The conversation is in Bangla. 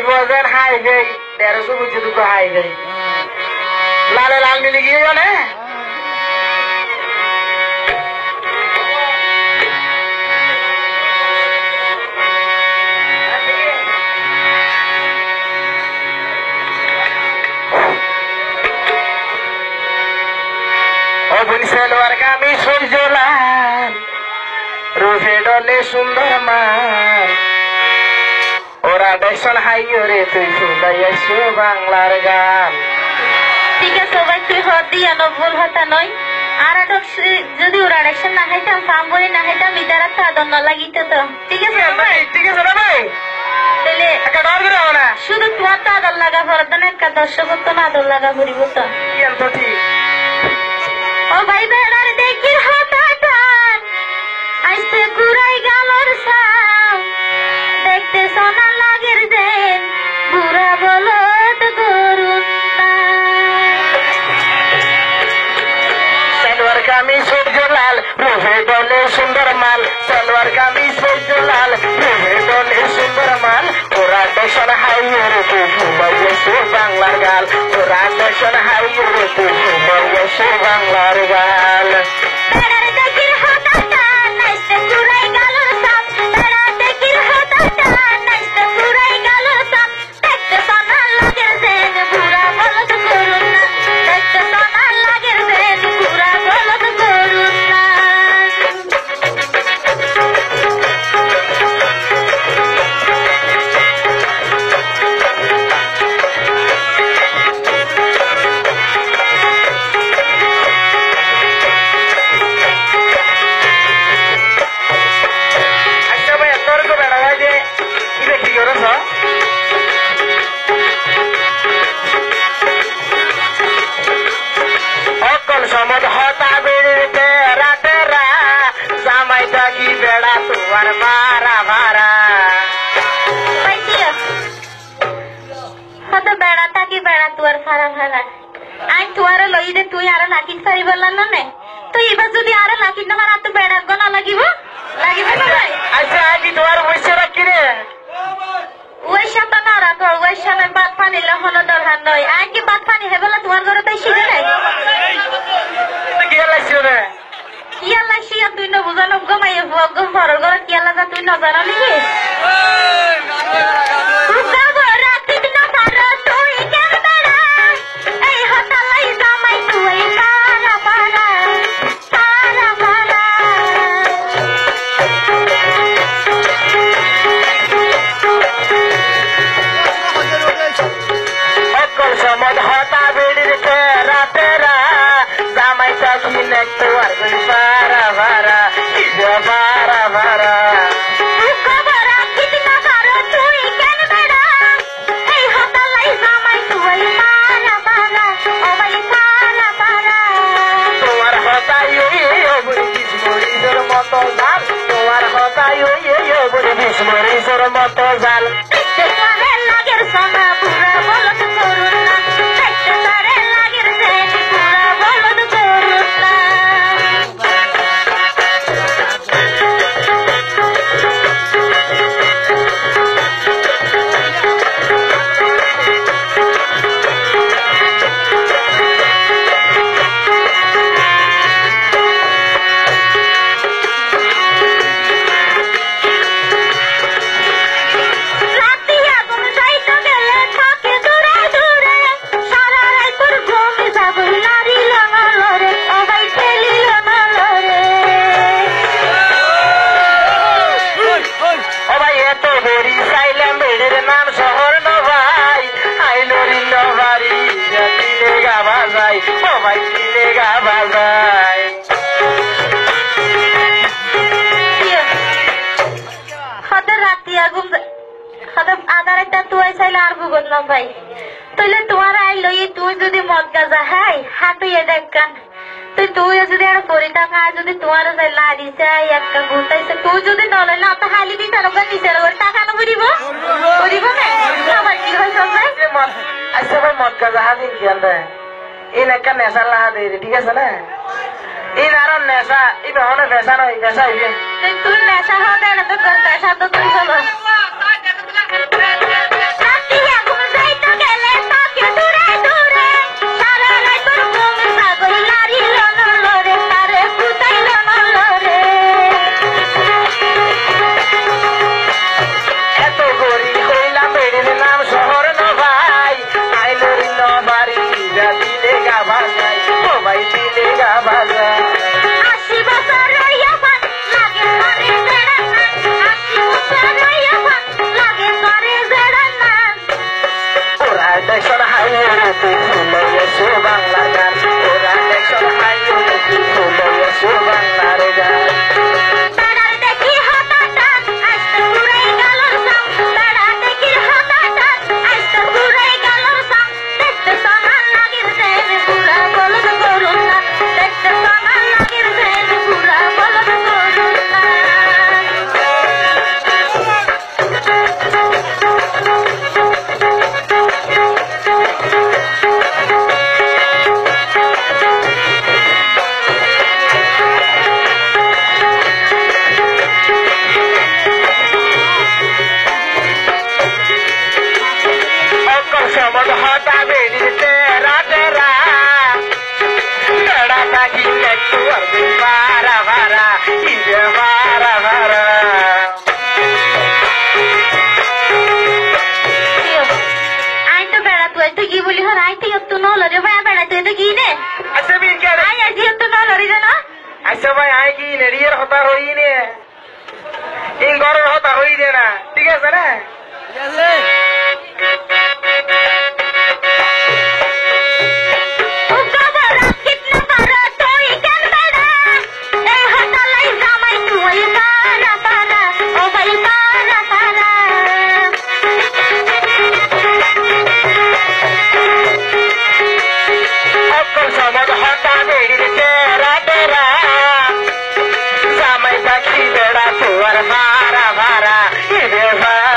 বজেন হাইওয়ে 1300 বুঝে দুটো হাইওয়ে লালে লাল মিলে গিয়ে জানে সেলওয়ার কামিজ সইজলাল রুফে ডলে সুন্দর মাল ওরা দেখছন হাইরে তুই শুনাইছো বাংলার গান ঠিক আছে ভাই তুই হদ দিয়া ভুল হতা নয় আর যদি ওরা ডাকছেন না হাইতাম ফার্ম বলে না হাইতাম ইদারা চাদর না লাগিত তো ঠিক আছে ভাই ঠিক আছে না ভাই তাহলে একটা ডর করে হবে না শুধু তোমার চাদর লাগা পড়ত না একটা দর্শক তো না আদর লাগা পড়িব তো কি তো ঠিক ও ভাই বেড়ার দেখি হঠাৎ আইসে ঘুরাই গালর সাম দেখতে সোনা লাগের দেন বুড়া বলদ করুন সেলওয়ার কামিজ সইজলাল রুফে ডলে সুন্দর মাল সেলওয়ার কামিজ সইজলাল রুফে ডলে সুন্দর মাল ওরা দেখছন হাইরে তুই শুনাইছো বাংলার গান ওরা দেখছন হাইরে তুই শুনাইছো বাংলার গান বেড়ার দেখি হঠাৎ আইসে ঘুরাই গালর সাম বেড়ার দেখি হঠাৎ আইসে ঘুরাই গালর সাম দেখতে সোনা লাগের দেন বুড়া বলদ করুন না দেখতে সোনা লাগের দেন বুড়া বলদ করুন না আচ্ছা ভাই তোর তো বেড়া ভাই যে এটা কি করছ অকল সমদ হতা বেড়ে রাতে রা জামাই থাকি বেড়া তোমার মারা মারা হয়তো বেড়া থাকি বেড়া তুয়ার খারাপ খারাপ আই তুয়ারে লই দে তুই আর লাকিন সারি বললাম না নে তুই এবার যদি আর লাকিন না মারা তো বেড়ার গনা লাগিব লাগিব না ভাই আচ্ছা আগে তোমার বসে রাখি রে ওই সাথে না রাখো ওই সাথে বাদ পানি লহন দরকার নয় আই কি বাদ পানি হে বলা তোমার ঘরে তাই শিখে নাই কি লাগছে রে কি আল্লাহ শিয়া তুই না বুঝানো গমাই গম ভরর ঘরে কি আল্লাহ তুই না জানা নাকি অকল সমদ হতা বেড়ে রাতে রা জামাই থাকি নেক্সট আর কই পারা ভারা পারা ভারা তোমার হতাই বিস্মরিজর মতো জাল তোমার হতাই বিস্মরিজর মতো জাল লাগের সোনা পুরা বলদ করুন না দেখতে তারে লাগের দেন পুরা বলদ করুন না ভাই তাহলে তোমার আই লই তুই যদি মদ গাজা হাই হাঁটুয়ে দেখান তুই যদি আর পরি টাকা যদি তোমার লাড়ি চাই একটা ঘুরতাইছে তুই যদি নলে না তো হালি দি তার ওখানে নিচে টাকা না বুড়িব বুড়িব না আবার কি হয় সব আচ্ছা ভাই মদ গাজা হাজির কি আনবে এই একটা নেশা লাহা দেয় ঠিক আছে না এই আরো নেশা এই বেহনে নেশা নয় নেশা হইবে তুই নেশা হওয়া দেয় না তো করতে সাথে তুই চলো আই তুই একটু নলরে ভাই বেড়াতে তো কি নে আচ্ছা বিন কে আই আই একটু নলরে না আচ্ছা ভাই আই কি নেড়িয়ের হতা হই নে এই গরর হতা হই দে না ঠিক আছে না ভারা ভারা